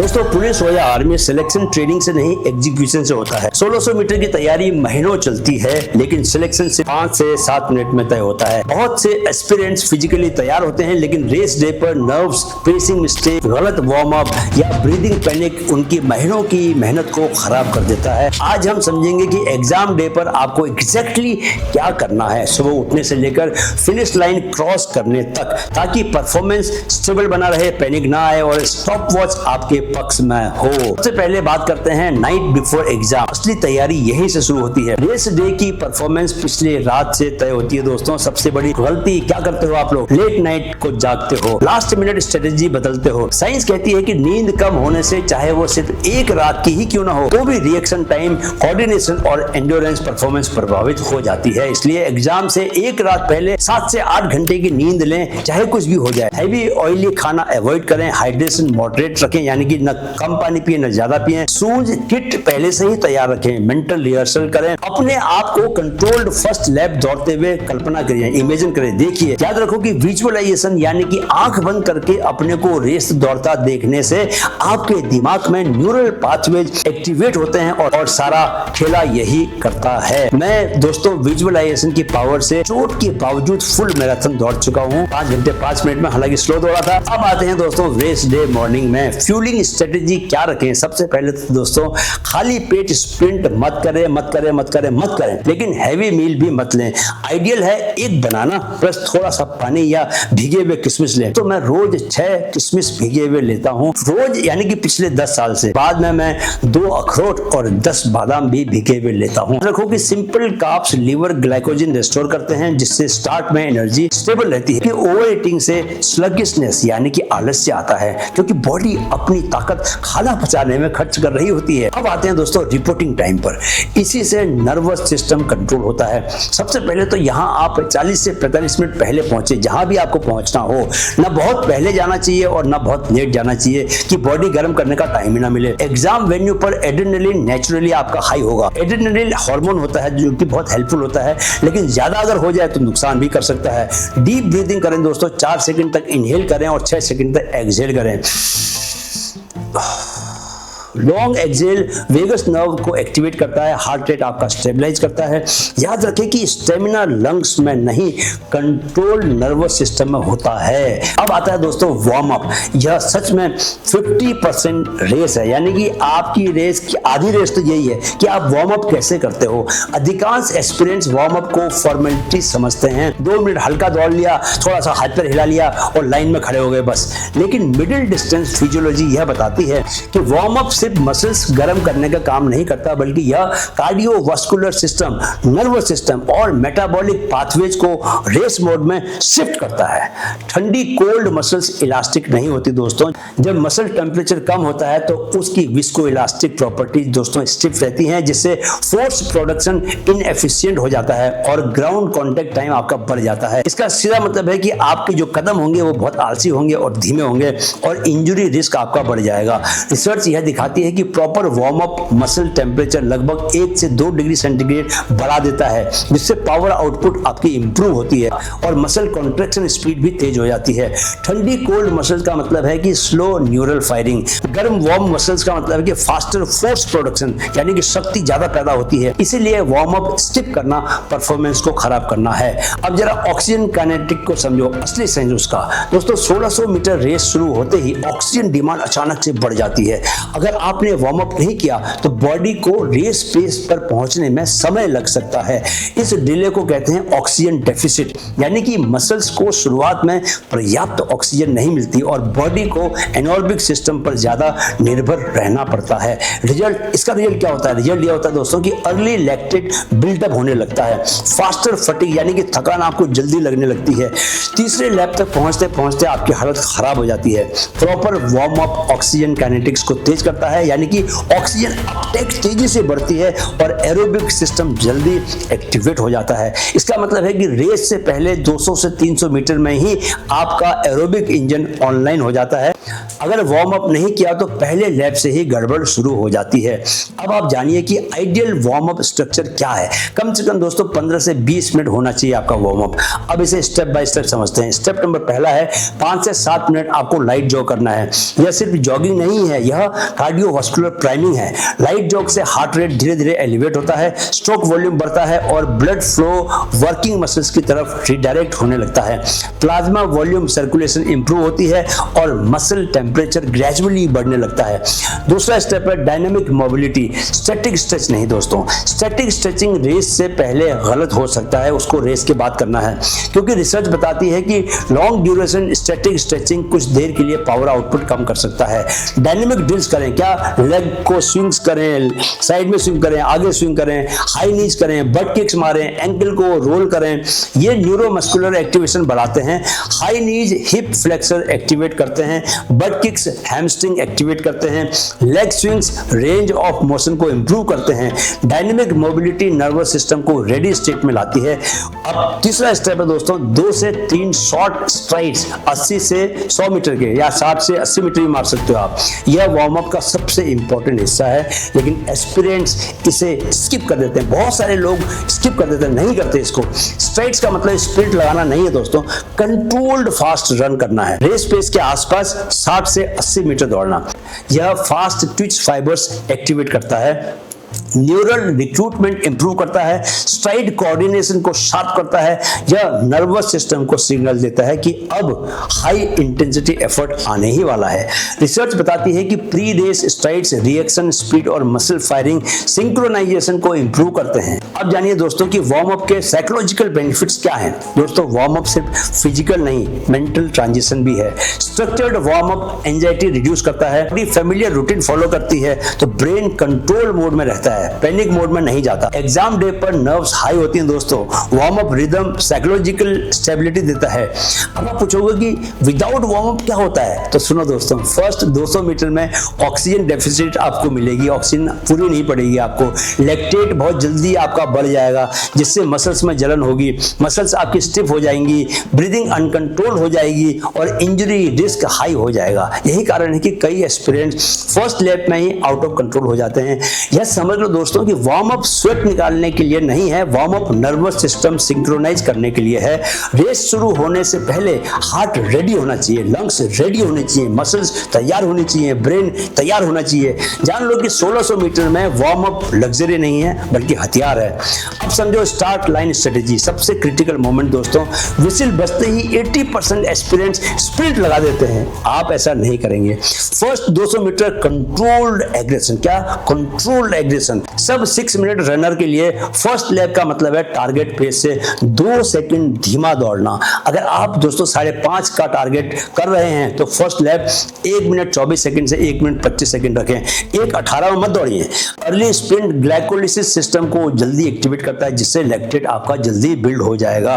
दोस्तों पुलिस हो या आर्मी, सिलेक्शन ट्रेनिंग से नहीं एग्जीक्यूशन से होता है। 1600 मीटर की तैयारी महीनों चलती है, लेकिन सिलेक्शन से 5 से 7 मिनट में तय होता है। बहुत से एस्पिरेंट्स फिजिकली तैयार होते हैं, लेकिन रेस डे पर नर्व्स, पेसिंग मिस्टेक, गलत वार्म अप या ब्रीदिंग पैनिक उनकी महीनों की मेहनत को खराब कर देता है। आज हम समझेंगे कि एग्जाम डे पर आपको एग्जैक्टली क्या करना है, सुबह उठने से लेकर फिनिश लाइन क्रॉस करने तक, ताकि परफॉर्मेंस स्टेबल बना रहे, पैनिक ना आए और स्टॉप वॉच आपके पक्ष में हो। सबसे पहले बात करते हैं नाइट बिफोर एग्जाम। असली तैयारी यहीं से शुरू होती है। रेस डे की परफॉर्मेंस पिछले रात से तय होती है। दोस्तों सबसे बड़ी गलती क्या करते हो आप लोग? लेट नाइट को जागते हो, लास्ट मिनट स्ट्रेटेजी बदलते हो। साइंस कहती है कि नींद कम होने से, चाहे वो सिर्फ एक रात की ही क्यों ना हो, तो भी रिएक्शन टाइम, कोऑर्डिनेशन और एंड्योरेंस परफॉर्मेंस प्रभावित हो जाती है। इसलिए एग्जाम से एक रात पहले 7 से 8 घंटे की नींद लें, चाहे कुछ भी हो जाए। हैवी ऑयली खाना अवॉइड करें, हाइड्रेशन मॉडरेट रखें, यानी कि न कम पानी पिए न ज्यादा पिए। शूज किट पहले से ही तैयार रखें, मेंटल रिहर्सल करें, अपने आप को कंट्रोल्ड फर्स्ट लैप दौड़ते हुए कल्पना करिए, इमेजिन करें, देखिए। याद रखो कि विजुअलाइजेशन यानी कि आंख बंद करके अपने को रेस दौड़ता देखने से आपके दिमाग में न्यूरल पाथवेज एक्टिवेट होते हैं और सारा खेला यही करता है। मैं दोस्तों विजुअलाइजेशन की पावर से चोट के बावजूद फुल मैराथन दौड़ चुका हूँ, 5 घंटे 5 मिनट में, हालांकि स्लो दौड़ा था। अब आते हैं दोस्तों रेस डे मॉर्निंग में फ्यूलिंग स्ट्रेटेजी क्या रखें। सबसे पहले तो दोस्तों खाली पेट स्प्रिंट मत करें, लेकिन हैवी मील भी मत लें। आइडियल है एक बनाना प्लस थोड़ा सा पानी या भीगे हुए किशमिश लें। तो मैं रोज 6 किशमिश भीगे हुए लेता हूँ रोज, यानी कि पिछले 10 साल से। बाद में मैं 2 अखरोट और 10 बादाम भी भीगे हुए लेता हूँ। रखो कि simple carbs liver glycogen restore करते हैं, जिससे स्टार्ट में एनर्जी स्टेबल रहती है। कि ओवर ईटिंग से स्लगिशनेस यानी कि आलस्य आता है, क्योंकि बॉडी अपनी ताकत खाना पचाने में खर्च कर रही होती है। अब आते हैं दोस्तों रिपोर्टिंग टाइम पर। इसी से नर्वस सिस्टम कंट्रोल होता है। सबसे पहले तो यहाँ आप 40 से 45 मिनट पहले पहुंचे, जहां भी आपको पहुंचना हो। ना बहुत पहले जाना चाहिए और ना बहुत लेट जाना चाहिए, कि बॉडी गर्म करने का टाइम ही ना मिले। एग्जाम वेन्यू पर एड्रेनलिन नेचुरली आपका हाई होगा। एड्रेनलिन हार्मोन होता है जो कि बहुत हेल्पफुल होता है, लेकिन ज्यादा अगर हो जाए तो नुकसान भी कर सकता है। डीप ब्रीदिंग करें दोस्तों, 4 सेकंड तक इनहेल करें और 6 सेकंड तक एक्सहेल करें। लॉन्ग एक्सहेल वेगस नर्व को एक्टिवेट करता है, हार्ट रेट आपका स्टेबलाइज करता है। याद रखें कि स्टेमिना लंग्स में नहीं, कंट्रोल नर्वस सिस्टम में होता है। अब आता है दोस्तों वार्म अप। यह सच में 50% रेस है, यानी कि आपकी रेस की आधी रेस तो यही है कि आप वार्म अप कैसे करते हो। अधिकांश एस्पिरेंट्स वार्म अप को फॉर्मेलिटी समझते हैं। 2 मिनट हल्का दौड़ लिया, थोड़ा सा हाथ पैर हिला लिया और लाइन में खड़े हो गए बस। लेकिन मिडिल डिस्टेंस फिजियोलॉजी यह बताती है कि वार्म अप सिर्फ मसल्स गर्म करने का काम नहीं करता, बल्कि यह कार्डियोवास्कुलर सिस्टम, नर्वस सिस्टम और मेटाबॉलिक पाथवेज को रेस मोड में शिफ्ट करता है। ठंडी कोल्ड मसल्स इलास्टिक नहीं होती दोस्तों। जब मसल टेम्परेचर कम होता है तो उसकी विस्को इलास्टिक प्रॉपर्टीज दोस्तों स्टिफ रहती हैं, जिससे फोर्स प्रोडक्शन इनएफिशिएंट हो जाता है और ग्राउंड कांटेक्ट टाइम आपका बढ़ जाता है। इसका सीधा मतलब है कि आपके जो कदम होंगे वो बहुत आलसी होंगे और धीमे होंगे और इंजरी रिस्क आपका बढ़ जाएगा। रिसर्च यह दिखाती है कि proper warm up muscle temperature लगभग 1 से 2 डिग्री सेंटीग्रेड बढ़ा देता है, जिससे पावर आउटपुट आपकी इंप्रूव होती है और मसल कॉन्ट्रैक्शन स्पीड भी तेज हो जाती है। ठंडी कोल्ड मसल्स का मतलब है कि स्लो न्यूरल फायरिंग। गर्म वार्म मसल्स का मतलब है कि फास्टर फोर्स प्रोडक्शन, यानी कि शक्ति ज्यादा पैदा होती है। इसीलिए वार्म अप स्किप करना परफॉर्मेंस को खराब करना है। अब जरा ऑक्सीजन काइनेटिक को समझो, असली सेंस उसका। दोस्तों 1600 मीटर रेस शुरू होते ही ऑक्सीजन डिमांड अचानक से बढ़ जाती है। अगर आपने वार्म अप नहीं किया तो बॉडी को रेस पेस पर पहुंचने में समय लग सकता है। इस डिले को कहते हैं ऑक्सीजन डेफिसिट, यानी कि मसल्स को शुरुआत में पर्याप्त ऑक्सीजन नहीं मिलती और बॉडी को एनारोबिक सिस्टम पर ज्यादा निर्भर रहना पड़ता है। इसका रिजल्ट क्या होता है? रिजल्ट यह होता है दोस्तों कि अर्ली लैक्टेट बिल्डअप होने लगता है, फास्टर फटीग यानी कि थकान आपको जल्दी लगने लगती है। तीसरे लैप तक पहुंचते पहुंचते आपकी हालत खराब हो जाती है। Proper warm up oxygen kinetics को तेज करता है, यानी कि ऑक्सीजन अपटेक तेजी से बढ़ती है और एरोबिक सिस्टम जल्दी एक्टिवेट हो जाता है। इसका मतलब है कि रेस से पहले 200 से 300 मीटर में ही आपका एरोबिक इंजन ऑनलाइन हो जाता है। अगर वार्म अप नहीं किया तो पहले लैप से ही गड़बड़ शुरू हो जाती है। अब आप जानिए कि आइडियल वार्म अप स्ट्रक्चर क्या है। कम से कम दोस्तों 15 से 20 मिनट होना चाहिए आपका वार्म अप। अब इसे स्टेप बाय स्टेप समझते हैं। स्टेप नंबर पहला है 5 से 7 मिनट आपको लाइट जॉग करना है। यह सिर्फ जॉगिंग नहीं है, यह कार्डियोवास्कुलर प्राइमिंग है। लाइट जॉग से हार्ट रेट धीरे धीरे एलिवेट होता है, स्ट्रोक वॉल्यूम बढ़ता है और ब्लड फ्लो वर्किंग मसल्स की तरफ रिडायरेक्ट होने लगता है। प्लाज्मा वॉल्यूम सर्कुलेशन इंप्रूव होती है और मसल टेम्परेचर ग्रेजुअली बढ़ने लगता है। दूसरा स्टेप है डायनामिक मोबिलिटी। स्टैटिक स्ट्रेच नहीं दोस्तों, स्टैटिक स्ट्रेचिंग रेस से पहले गलत हो सकता है, उसको रेस के बाद करना है, क्योंकि रिसर्च बताती है कि लॉन्ग ड्यूरेशन स्टैटिक स्ट्रेचिंग कुछ देर के लिए पावर आउटपुट कम कर सकता है। डायनामिक ड्रिल्स करें, क्या लेग को स्विंग्स करें, साइड में स्विंग करें, आगे स्विंग करें, हाई नीज करें, बट किक्स मारें, एंकल को रोल करें। ये न्यूरोमस्कुलर एक्टिवेशन बढ़ाते हैं। हाई नीज हिप फ्लेक्सर एक्टिवेट करते हैं, बट किक्स हैमस्ट्रिंग एक्टिवेट करते हैं, leg swings range of motion को इंप्रूव करते हैं। डायनेमिक मोबिलिटी नर्वस सिस्टम को रेडी स्टेट में लाती है। अब तीसरा स्टेप है दोस्तों 2 से 3 शॉर्ट स्ट्राइड्स 80 से 100 मीटर के या 60 से 80 मीटर भी मार सकते हो आप। यह वार्म अप का सबसे इंपॉर्टेंट हिस्सा है, लेकिन एस्पिरेंट्स इसे स्किप कर देते हैं। बहुत सारे लोग स्किप कर देते हैं, नहीं करते इसको। स्ट्राइड्स का मतलब स्प्रिंट लगाना नहीं है दोस्तों, कंट्रोल्ड फास्ट रन करना है। रेस पेस के आसपास 60 से 80 मीटर दौड़ना। यह फास्ट ट्विच फाइबर्स एक्टिवेट करता है, न्यूरल रिक्रूटमेंट इंप्रूव करता है, स्ट्राइड कोऑर्डिनेशन को शार्प करता है। यह नर्वस सिस्टम को सिग्नल देता है कि अब हाई इंटेंसिटी एफर्ट आने ही वाला है। रिसर्च बताती है कि pre race strides reaction speed और मसल फायरिंग सिंक्रोनाइजेशन को इंप्रूव करते हैं। अब जानिए दोस्तों कि वार्म अप के साइकोलॉजिकल बेनिफिट्स क्या हैं। दोस्तों वार्म अप सिर्फ फिजिकल नहीं, मेंटल ट्रांजिशन भी है। Structured warm up anxiety reduce करता है। अपनी फेमिलियर रूटीन फॉलो करती है तो ब्रेन कंट्रोल मोड में रहता है, पैनिक मोड में नहीं जाता। एग्जाम डे पर नर्व्स हाई होती हैं दोस्तों, warm up rhythm psychological stability देता है। अब आप पूछोगे कि विदाउट वार्म अप क्या होता है, तो सुनो दोस्तों, फर्स्ट 200 मीटर में ऑक्सीजन डेफिसिट आपको मिलेगी, ऑक्सीजन पूरी नहीं पड़ेगी आपको। लैक्टेट बहुत जल्दी आपका बढ़ जाएगा, जिससे मसल्स में जलन होगी, मसल्स आपकी स्टिफ हो जाएंगी, ब्रीदिंग अनकंट्रोल हो जाएगी और इंजरी रिस्क हाई हो जाएगा। यही कारण है कि कई एस्पिरेंट्स फर्स्ट लैप में ही आउट ऑफ कंट्रोल हो जाते हैं। यह समझ लो दोस्तों कि वार्म अप स्वेट निकालने के लिए नहीं है, warm up nervous system synchronize करने के लिए है। रेस शुरू होने से पहले हार्ट रेडी होना चाहिए, लंग्स रेडी होने चाहिए, मसल्स तैयार होनी चाहिए, ब्रेन तैयार होना चाहिए। जान लो कि 1600 मीटर में वार्म अप लग्जरी नहीं है बल्कि हथियार है। अब समझो स्टार्ट लाइन स्ट्रेटेजी, सबसे क्रिटिकल मोमेंट दोस्तों। विसिल बजते ही 80% एस्पिरेंट्स स्प्रिंट लगा देते हैं, आप ऐसा नहीं करेंगे। फर्स्ट 200 मीटर कंट्रोल्ड एग्रेशन, क्या कंट्रोल्ड एग्रेशन। सब 6 मिनट रनर के लिए फर्स्ट लैप का मतलब है टारगेट पेस से 2 सेकंड धीमा दौड़ना। अगर आप दोस्तों 5.5 का टारगेट कर रहे हैं तो फर्स्ट लैप 1 मिनट 24 सेकंड से 1 मिनट 25 सेकंड रखें। 1:18 में मत दौड़िए। अर्ली स्प्रिंट ग्लाइकोलिसिस सिस्टम को जल्दी एक्टिवेट करता है, जिससे लैक्टेट आपका जल्दी बिल्ड हो जाएगा।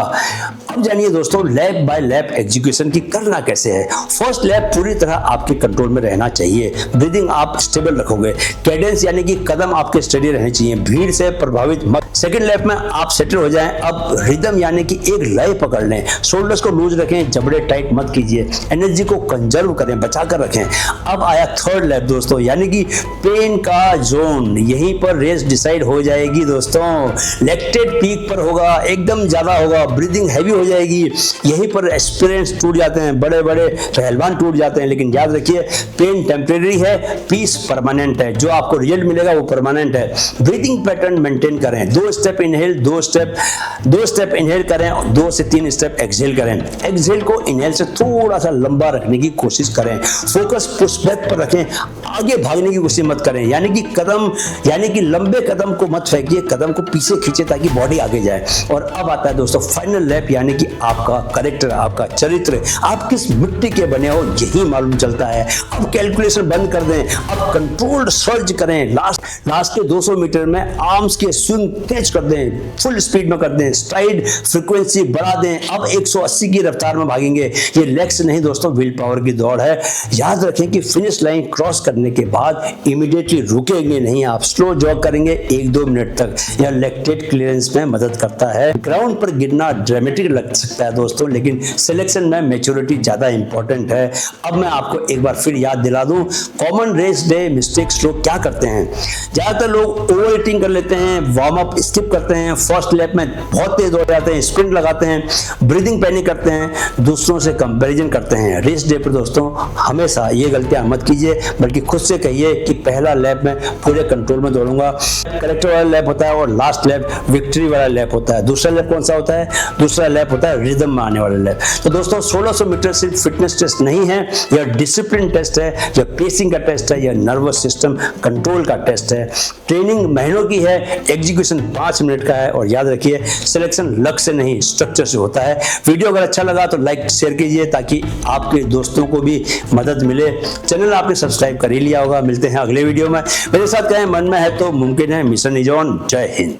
अब जानिए दोस्तों लैप बाय लैप एग्जीक्यूशन की करना कैसे है। फर्स्ट लैप पूरी तरह आपके कंट्रोल में रहना चाहिए, ब्रीदिंग आप स्टेबल रखोगे, कैडेंस यानी कि कदम आपके स्टडी रहने चाहिए, भीड़ से प्रभावित मत। सेकंड लैप में आप सेटल हो जाएं। अब रिदम यानी कि एक लय पकड़ लें, शोल्डर्स को लूज रखें, जबड़े टाइट मत कीजिए, एनर्जी को कंजर्व करें, बचा कर रखें। अब आया थर्ड लैप दोस्तों, यानी कि पेन का जोन। यहीं पर रेस डिसाइड हो जाएगी दोस्तों। लैक्टेट पीक पर होगा, एकदम ज्यादा होगा, ब्रीदिंग हैवी हो जाएगी। यहीं पर एक्सपीरियंस टूट जाते हैं, बड़े बड़े पहलवान टूट जाते हैं। लेकिन याद रखिए पेन टेम्परेरी है, पीस परमानेंट है। जो आपको रिजल्ट मिलेगा वो परमानेंट है। ब्रीदिंग पैटर्न मेंटेन करें, 2 स्टेप इनहेल, 2 स्टेप इनहेल करें, 2 से 3 स्टेप एक्सहेल करें। एक्सहेल को इनहेल से थोड़ा सा लंबा रखने की कोशिश करें। फोकस पुश बैक पर रखें, आगे भागने की कोशिश मत करें, यानी कि लंबे कदम को मत फेंकिए, कदम को पीछे खींचे ताकि बॉडी आगे जाए। और अब आता है दोस्तों फाइनल लैप, यानी कि आपका कैरेक्टर, आपका चरित्र, आप किस मिट्टी के बने हो यही मालूम चलता है। अब कैलकुलेशन बंद कर दें, अब कंट्रोल्ड सर्ज करें। लास्ट के 200 मीटर में आर्म्स के स्विंग तेज कर दें, फुल स्पीड में कर दें, स्ट्राइड फ्रीक्वेंसी बढ़ा दें, अब 180 की रफ्तार में भागेंगे। ये लेग्स नहीं दोस्तों, विल पावर की दौड़ है। याद रखें कि फिनिश लाइन क्रॉस करने के बाद इमीडिएटली रुकेंगे नहीं, आप स्लो जॉग करेंगे 1-2 मिनट तक। यह लैक्टेट क्लियरेंस में मदद करता है। ग्राउंड पर गिरना ड्रामेटिक लग सकता है दोस्तों, लेकिन सिलेक्शन में मैच्योरिटी ज्यादा इंपॉर्टेंट है। अब मैं आपको एक बार फिर याद दिला दूं, कॉमन रेस डे मिस्टेक्स लोग क्या करते हैं। ज्यादातर लोग ओवर ईटिंग कर लेते हैं, वार्म अप स्किप करते हैं, फर्स्ट लैप में बहुत तेज हो जाते हैं, स्प्रिंट लगाते हैं, ब्रीदिंग पैनिक करते हैं, दूसरों से कंपैरिजन करते हैं। रेस डे पर दोस्तों हमेशा ये गलतियां मत कीजिए, बल्कि खुद से कहिए कि पहला लैप में पूरे कंट्रोल में दौड़ूंगा। करेक्टर वाला लैप होता है और लास्ट लैप विक्ट्री वाला लैप होता है। दूसरा लैप कौन सा होता है? दूसरा लैप होता है रिदम में आने वाला लैप। तो दोस्तों 1600 मीटर सिर्फ फिटनेस टेस्ट नहीं है, यह डिसिप्लिन टेस्ट है, यह पेसिंग का टेस्ट है, यह नर्वस सिस्टम कंट्रोल का टेस्ट है। ट्रेनिंग महीनों की है, एग्जीक्यूशन 5 मिनट का है। और याद रखिए, सिलेक्शन लक से नहीं स्ट्रक्चर से होता है। वीडियो अगर अच्छा लगा तो लाइक शेयर कीजिए ताकि आपके दोस्तों को भी मदद मिले। चैनल आपने सब्सक्राइब कर ही लिया होगा। मिलते हैं अगले वीडियो में। मेरे साथ कहें मन में है तो मुमकिन है। Mission is on. जय हिंद।